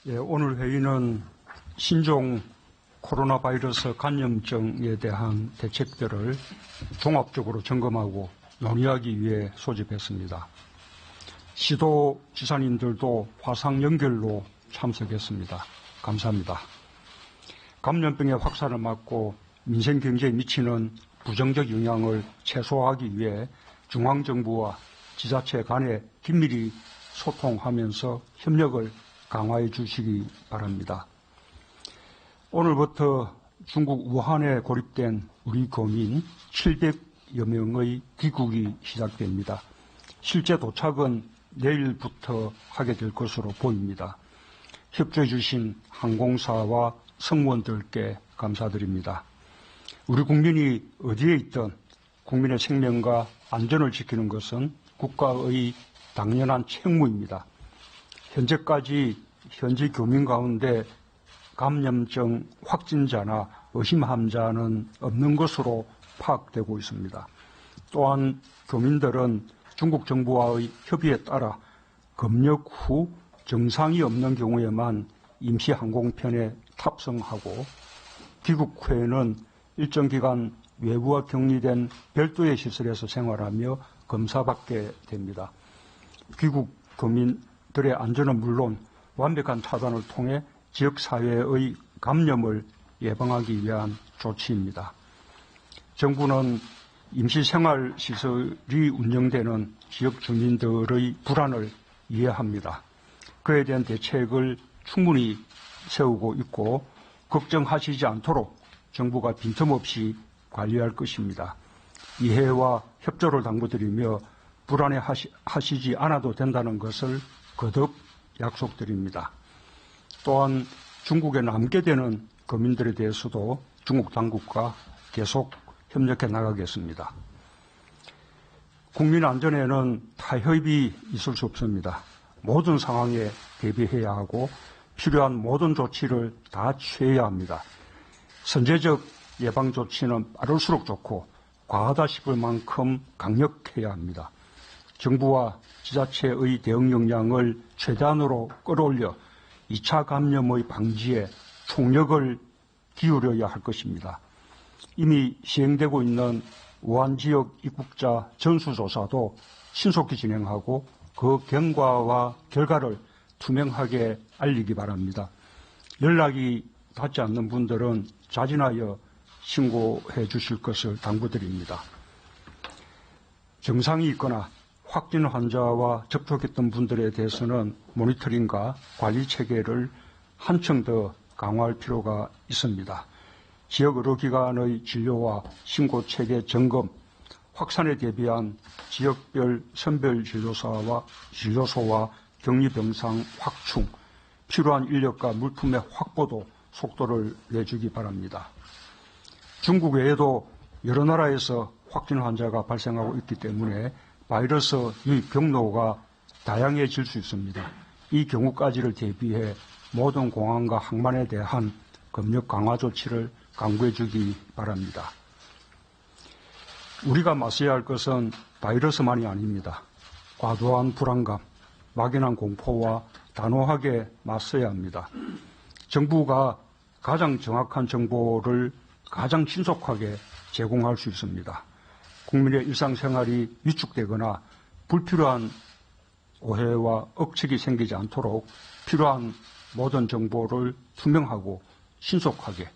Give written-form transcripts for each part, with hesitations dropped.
예, 오늘 회의는 신종 코로나 바이러스 감염증에 대한 대책들을 종합적으로 점검하고 논의하기 위해 소집했습니다. 시도지사님들도 화상 연결로 참석했습니다. 감사합니다. 감염병의 확산을 막고 민생 경제에 미치는 부정적 영향을 최소화하기 위해 중앙정부와 지자체 간에 긴밀히 소통하면서 협력을 강화해 주시기 바랍니다. 오늘부터 중국 우한에 고립된 우리 거민 700여 명의 귀국이 시작됩니다. 실제 도착은 내일부터 하게 될 것으로 보입니다. 협조해 주신 항공사와 승무원들께 감사드립니다. 우리 국민이 어디에 있든 국민의 생명과 안전을 지키는 것은 국가의 당연한 책무입니다. 현재까지 현지 교민 가운데 감염증 확진자나 의심 환자는 없는 것으로 파악되고 있습니다. 또한 교민들은 중국 정부와의 협의에 따라 검역 후 증상이 없는 경우에만 임시 항공편에 탑승하고 귀국 후에는 일정 기간 외부와 격리된 별도의 시설에서 생활하며 검사받게 됩니다. 귀국 교민들의 안전은 물론 완벽한 차단을 통해 지역사회의 감염을 예방하기 위한 조치입니다. 정부는 임시생활시설이 운영되는 지역 주민들의 불안을 이해합니다. 그에 대한 대책을 충분히 세우고 있고 걱정하시지 않도록 정부가 빈틈없이 관리할 것입니다. 이해와 협조를 당부드리며 불안해하시지 않아도 된다는 것을 거듭 약속드립니다. 또한 중국에 남게 되는 거민들에 대해서도 중국 당국과 계속 협력해 나가겠습니다. 국민 안전에는 타협이 있을 수 없습니다. 모든 상황에 대비해야 하고 필요한 모든 조치를 다 취해야 합니다. 선제적 예방 조치는 빠를수록 좋고 과하다 싶을 만큼 강력해야 합니다. 정부와 지자체의 대응 역량을 최대한으로 끌어올려 2차 감염의 방지에 총력을 기울여야 할 것입니다. 이미 시행되고 있는 우한 지역 입국자 전수조사도 신속히 진행하고 그 경과와 결과를 투명하게 알리기 바랍니다. 연락이 닿지 않는 분들은 자진하여 신고해 주실 것을 당부드립니다. 증상이 있거나 확진 환자와 접촉했던 분들에 대해서는 모니터링과 관리 체계를 한층 더 강화할 필요가 있습니다. 지역 의료기관의 진료와 신고 체계 점검, 확산에 대비한 지역별 선별 진료소와 격리병상 확충, 필요한 인력과 물품의 확보도 속도를 내주기 바랍니다. 중국 외에도 여러 나라에서 확진 환자가 발생하고 있기 때문에 바이러스 유입 경로가 다양해질 수 있습니다. 이 경우까지를 대비해 모든 공항과 항만에 대한 검역 강화 조치를 강구해 주기 바랍니다. 우리가 맞서야 할 것은 바이러스만이 아닙니다. 과도한 불안감, 막연한 공포와 단호하게 맞서야 합니다. 정부가 가장 정확한 정보를 가장 신속하게 제공할 수 있습니다. 국민의 일상생활이 위축되거나 불필요한 오해와 억측이 생기지 않도록 필요한 모든 정보를 투명하고 신속하게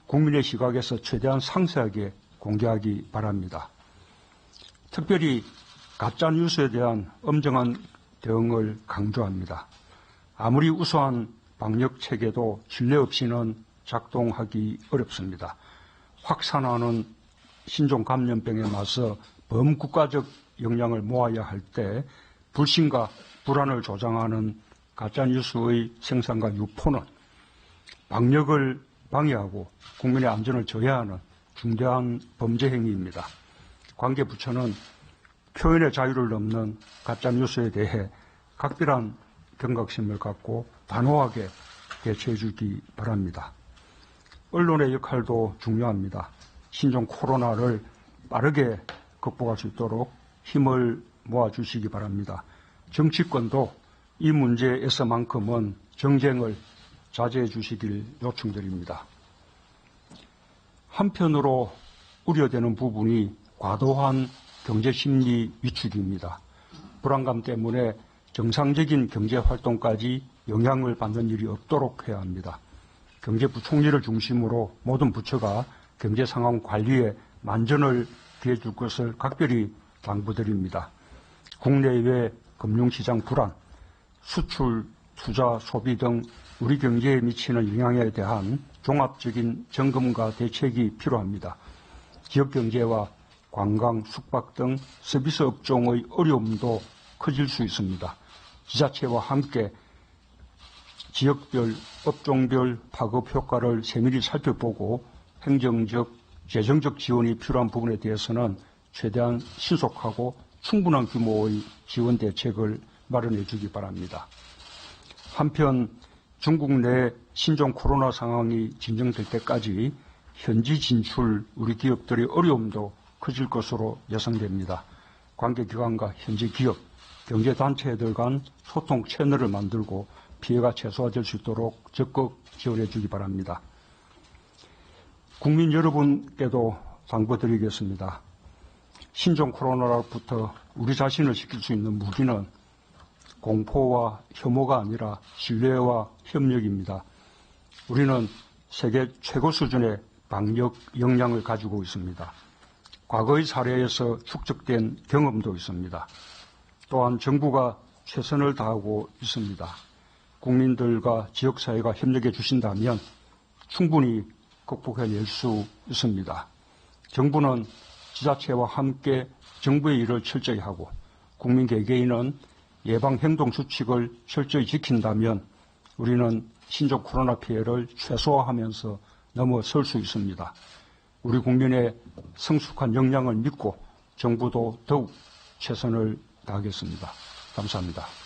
국민의 시각에서 최대한 상세하게 공개하기 바랍니다. 특별히 가짜뉴스에 대한 엄정한 대응을 강조합니다. 아무리 우수한 방역 체계도 신뢰 없이는 작동하기 어렵습니다. 확산하는 신종 감염병에 맞서 범국가적 역량을 모아야 할 때 불신과 불안을 조장하는 가짜뉴스의 생산과 유포는 방역을 방해하고 국민의 안전을 저해하는 중대한 범죄 행위입니다. 관계부처는 표현의 자유를 넘는 가짜뉴스에 대해 각별한 경각심을 갖고 단호하게 대처해 주기 바랍니다. 언론의 역할도 중요합니다. 신종 코로나를 빠르게 극복할 수 있도록 힘을 모아주시기 바랍니다. 정치권도 이 문제에서만큼은 정쟁을 자제해 주시길 요청드립니다. 한편으로 우려되는 부분이 과도한 경제심리 위축입니다. 불안감 때문에 정상적인 경제활동까지 영향을 받는 일이 없도록 해야 합니다. 경제부총리를 중심으로 모든 부처가 경제상황 관리에 만전을 기해줄 것을 각별히 당부드립니다. 국내외 금융시장 불안, 수출, 투자, 소비 등 우리 경제에 미치는 영향에 대한 종합적인 점검과 대책이 필요합니다. 지역경제와 관광, 숙박 등 서비스 업종의 어려움도 커질 수 있습니다. 지자체와 함께 지역별, 업종별 파급 효과를 세밀히 살펴보고 행정적, 재정적 지원이 필요한 부분에 대해서는 최대한 신속하고 충분한 규모의 지원 대책을 마련해 주기 바랍니다. 한편 중국 내 신종 코로나 상황이 진정될 때까지 현지 진출 우리 기업들의 어려움도 커질 것으로 예상됩니다. 관계기관과 현지 기업, 경제단체들 간 소통 채널을 만들고 피해가 최소화될 수 있도록 적극 지원해 주기 바랍니다. 국민 여러분께도 당부드리겠습니다. 신종 코로나로부터 우리 자신을 지킬 수 있는 무기는 공포와 혐오가 아니라 신뢰와 협력입니다. 우리는 세계 최고 수준의 방역 역량을 가지고 있습니다. 과거의 사례에서 축적된 경험도 있습니다. 또한 정부가 최선을 다하고 있습니다. 국민들과 지역사회가 협력해 주신다면 충분히 극복해낼 수 있습니다. 정부는 지자체와 함께 정부의 일을 철저히 하고 국민 개개인은 예방행동수칙을 철저히 지킨다면 우리는 신종 코로나 피해를 최소화하면서 넘어설 수 있습니다. 우리 국민의 성숙한 역량을 믿고 정부도 더욱 최선을 다하겠습니다. 감사합니다.